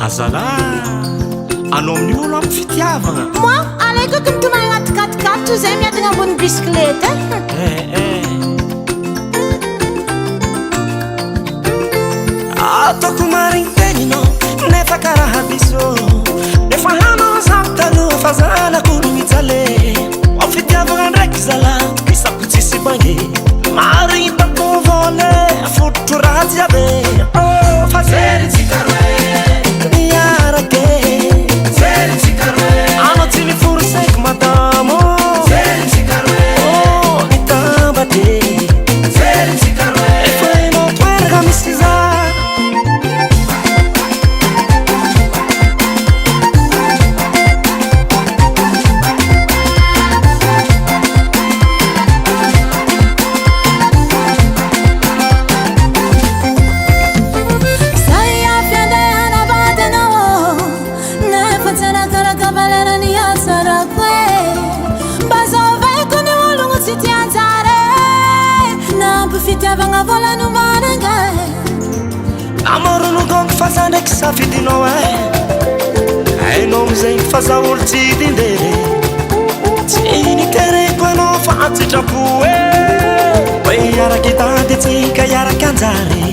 azala anao amin'ny olo amin'ny fitiavagna moi alaiko que mitomagny agnaty katikato zay miadagna ambony bisikileta ataoko marigny teninao nefa karaha biso efa hanao zako taloha fa zanako no mijale amin'ny fitiavagna ndraiky zala isako tsisy bange marigny tako vole fototro raha jiabe fa jerin-tsika roa miarake jerin-tsika roa anao tsy miforosaiky madamo jerin-tsika roa mitambate jerin-tsika roa efa enao toeraka misy za fitiavagna vola no maranga amorono gongo faza ndraiky safidinao ainao amizay faza olo tsy dindere tsy nitereko anao fa atsitrapo hoe iaraky tady tsika iaraky anjary